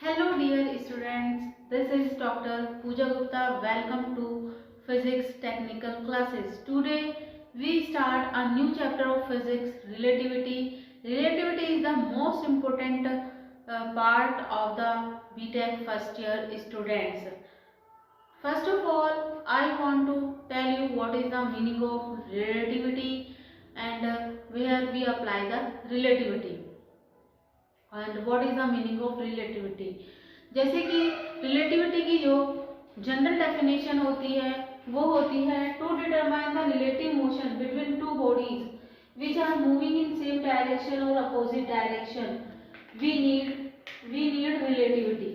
Hello dear students, this is Dr. Pooja Gupta. Welcome to Physics Technical Classes. Today we start a new chapter of physics, relativity. Relativity is the most important part of the BTech first year students. First of all, I want to tell you what is the meaning of relativity and where we apply the relativity. And what is the meaning of relativity. जैसे कि relativity की जो general definition होती है वो होती है to determine the relative motion between two bodies which are moving in same direction और opposite direction we need relativity.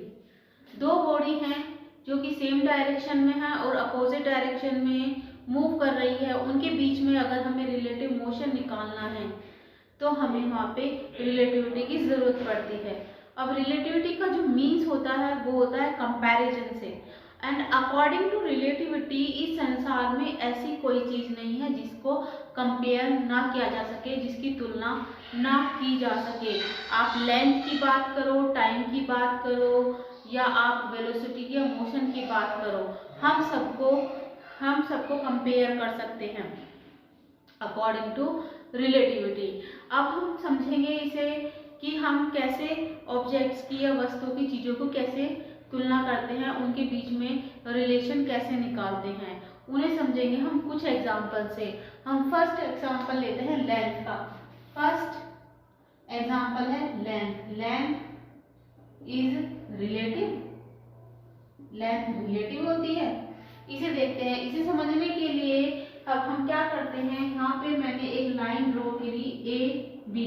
दो बॉडी हैं जो कि सेम डायरेक्शन में है और अपोजिट डायरेक्शन में मूव कर रही है, उनके बीच में अगर हमें रिलेटिव मोशन निकालना है तो हमें वहाँ पे रिलेटिविटी की जरूरत पड़ती है। अब रिलेटिविटी का जो मीन्स होता है वो होता है कंपैरिजन से। एंड अकॉर्डिंग टू रिलेटिविटी इस संसार में ऐसी कोई चीज नहीं है जिसको कंपेयर ना किया जा सके, जिसकी तुलना ना की जा सके। आप लेंथ की बात करो, टाइम की बात करो या आप वेलोसिटी या मोशन की बात करो, हम सबको कंपेयर कर सकते हैं अकॉर्डिंग टू रिलेटिविटी। अब हम समझेंगे इसे कि हम कैसे ऑब्जेक्ट्स की या वस्तुओं की चीजों को कैसे तुलना करते हैं, उनके बीच में रिलेशन कैसे निकालते हैं, उन्हें समझेंगे हम कुछ एग्जाम्पल से। हम फर्स्ट एग्जाम्पल लेते हैं लेंथ का। फर्स्ट एग्जाम्पल है length. Length is relative. Length relative होती है। इसे देखते हैं। इसे समझने के लिए अब हम क्या करते हैं, यहाँ पे मैंने एक लाइन ड्रॉ करी ए बी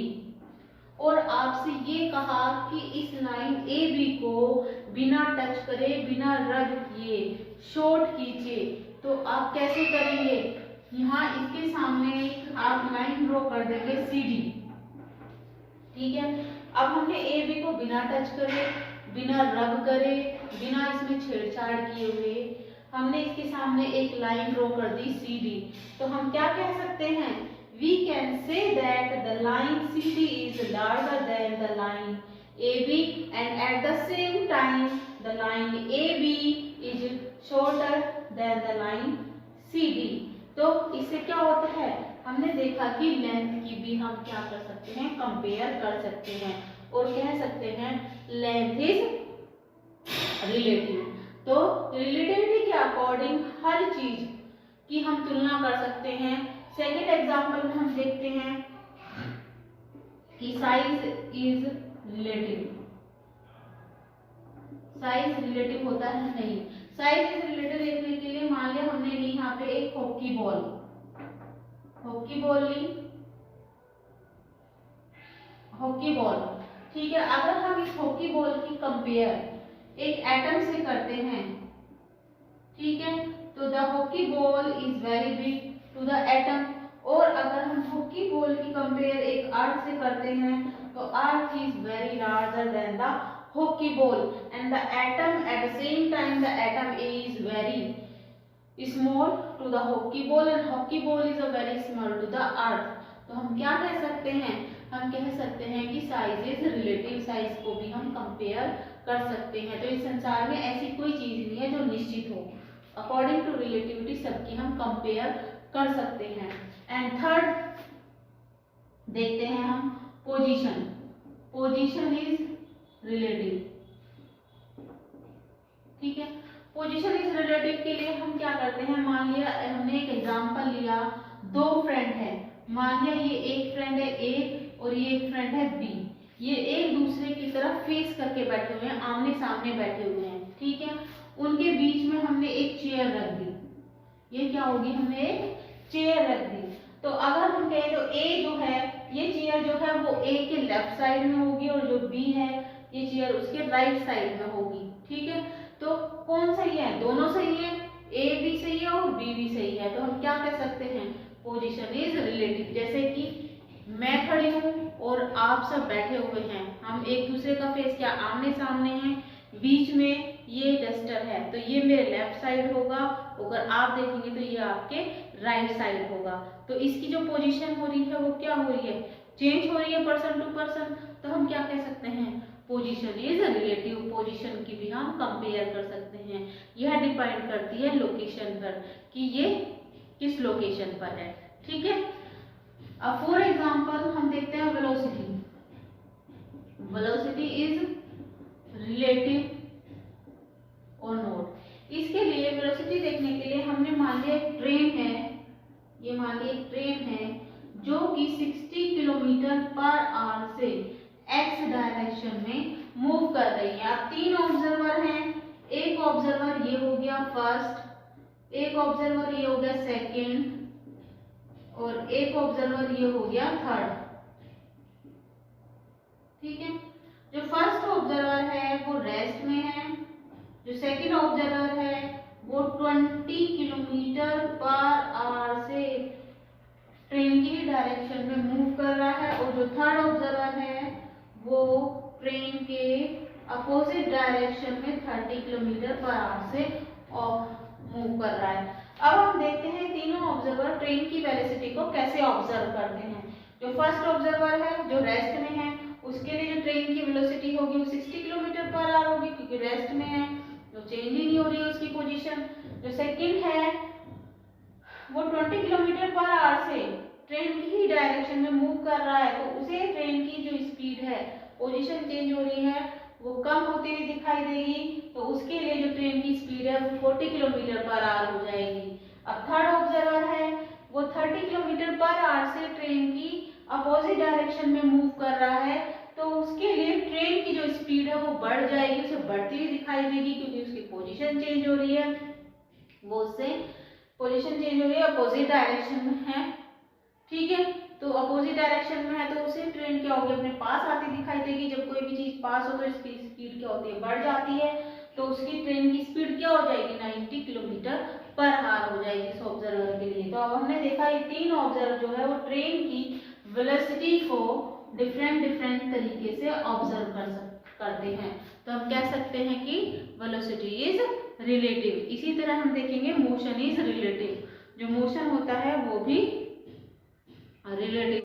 और आपसे ये कहा कि इस लाइन ए बी को बिना टच करे, बिना रब किए शॉर्ट कीजिए। तो आप कैसे करेंगे, यहाँ इसके सामने आप लाइन ड्रॉ कर देंगे सी डी। ठीक है। अब हमने ए बी को बिना टच करे, बिना रब करे, बिना इसमें छेड़छाड़ किए हुए हमने इसके सामने एक लाइन ड्रॉ कर दी सी डी। तो हम क्या कह सकते हैं, we can say that the line C D is larger than the line A B and at the same time the line A B is shorter than the line C D. तो इससे क्या होता है, हमने देखा कि length की भी हम क्या कर सकते हैं, कंपेयर कर सकते हैं और कह सकते हैं लेंथ इज रिलेटिव। तो रिलेटिविटी के अकॉर्डिंग हर चीज की हम तुलना कर सकते हैं। सेकेंड एग्जांपल में हम देखते हैं कि size is relative. Size relative होता है नहीं। साइज इज रिलेटिव देखने के लिए मान लिया हमने ली यहाँ पे एक हॉकी बॉल। हॉकी बॉल ली, हॉकी बॉल। ठीक है। अगर हम इस हॉकी बॉल की कंपेयर एक एटम से करते हैं, ठीक है, तो the hockey ball is very big to the atom. और अगर हम हॉकी बॉल की कंपेयर एक अर्थ से करते हैं तो earth is very larger than the hockey ball and the atom at the same time the atom is very small to the hockey ball and hockey ball is a very small to the earth. तो हम क्या कह सकते हैं, हम कह सकते हैं कि साइज इज रिलेटिव। साइज को भी हम कंपेयर कर सकते हैं। तो इस संसार में ऐसी कोई चीज नहीं है जो निश्चित हो। अकॉर्डिंग टू रिलेटिविटी सबकी हम कंपेयर कर सकते हैं। एंड थर्ड देखते हैं हम पोजीशन। Position is relative. ठीक है। पोजीशन इज रिलेटिव के लिए हम क्या करते हैं, मान लिया हमने एक एग्जांपल लिया, दो फ्रेंड है। मान लिया ये एक फ्रेंड है ए और ये एक फ्रेंड है बी। ये एक दूसरे की तरफ फेस करके बैठे हुए हैं, आमने सामने बैठे हुए हैं। ठीक है। उनके बीच में हमने एक चेयर रख दी। ये क्या होगी, हमने एक चेयर रख दी। तो अगर हम कहें तो ए जो है, ये चेयर जो है वो ए के लेफ्ट साइड में होगी और जो बी है ये चेयर उसके राइट साइड में होगी। ठीक है। तो कौन सही है, दोनों सही है, ए भी सही है और बी भी सही है। तो हम क्या कह सकते हैं, पोजीशन इज रिलेटिव। जैसे कि मैं खड़ी हूँ और आप सब बैठे हुए हैं, हम एक दूसरे का फेस क्या आमने सामने हैं, बीच में ये डस्टर है तो ये मेरे लेफ्ट साइड होगा, अगर आप देखेंगे तो ये आपके राइट साइड होगा। तो इसकी जो पोजीशन हो रही है वो क्या हो रही है, चेंज हो रही है पर्सन टू पर्सन। तो हम क्या कह सकते हैं, position position is relative, position की भी हम कंपेयर कर सकते हैं। यह डिपेंड करती है लोकेशन पर कि ये किस लोकेशन पर है। ठीक है, अब फॉर एग्जांपल हम देखते हैं वेलोसिटी। वेलोसिटी इज रिलेटिव और नोट। इसके लिए वेलोसिटी देखने के लिए हमने मान लिया एक ट्रेन है, ये मान लिया एक ट्रेन है जो कि 60 किलोमीटर पर आवर से एक्स डायरेक्शन में मूव कर रही है। अब 3 ऑब्जर्वर हैं, एक ऑब्जर्वर ये हो गया फर्स्ट, एक ऑब्जर्वर ये हो गया सेकंड और एक ऑब्जर्वर ये हो गया थर्ड। ठीक है, जो फर्स्ट ऑब्जर्वर है वो रेस्ट में है, जो सेकंड ऑब्जर्वर है वो 20 किलोमीटर पर आवर से ट्रेन की डायरेक्शन में मूव कर रहा है और जो थर्ड ऑब्जर्वर है वो ट्रेन के अपोजिट डायरेक्शन में 30 किलोमीटर पर आवर से मूव कर रहा है। अब हम देखते हैं तीनों ऑब्जर्वर ट्रेन की वेलोसिटी को कैसे ऑब्जर्व करते हैं। जो फर्स्ट ऑब्जर्वर है जो रेस्ट में है, उसके लिए जो ट्रेन की वेलोसिटी होगी वो 60 किलोमीटर पर आवर होगी क्योंकि रेस्ट में है, तो चेंज ही नहीं हो रही है उसकी पोजीशन। जो सेकंड है वो 20 किलोमीटर पर आवर से ट्रेन की ही डायरेक्शन में मूव कर रहा है, तो उसे ट्रेन की जो स्पीड है, पोजीशन चेंज हो रही है, वो कम होती हुई दिखाई देगी, तो उसके लिए जो ट्रेन की स्पीड है वो 40 किलोमीटर पर आवर हो जाएगी। अब थर्ड ऑब्जर्वर है वो 30 किलोमीटर पर आवर से ट्रेन की अपोजिट डायरेक्शन में मूव कर रहा है, तो उसके लिए ट्रेन की जो स्पीड है वो बढ़ जाएगी, उसे बढ़ती हुई दिखाई देगी क्योंकि उसकी पोजीशन चेंज हो रही है, वो उससे पोजीशन चेंज हो रही है, अपोजिट डायरेक्शन में है। ठीक है, तो अपोजिट डायरेक्शन में है तो उसे ट्रेन क्या होगी, अपने पास आती दिखाई देगी। जब कोई भी चीज पास हो तो इसकी स्पीड क्या होती है, बढ़ जाती है, तो उसकी ट्रेन की स्पीड क्या हो जाएगी, 90 किलोमीटर पर आवर हो जाएगी इस ऑब्जर्वर के लिए। तो अब हमने देखा ये तीन ऑब्जर्वर जो है वो ट्रेन की वेलोसिटी को डिफरेंट तरीके से ऑब्जर्व करते हैं, तो हम कह सकते हैं कि वेलोसिटी इज रिलेटिव। इसी तरह हम देखेंगे मोशन इज रिलेटिव, जो मोशन होता है वो भी रिलेटिव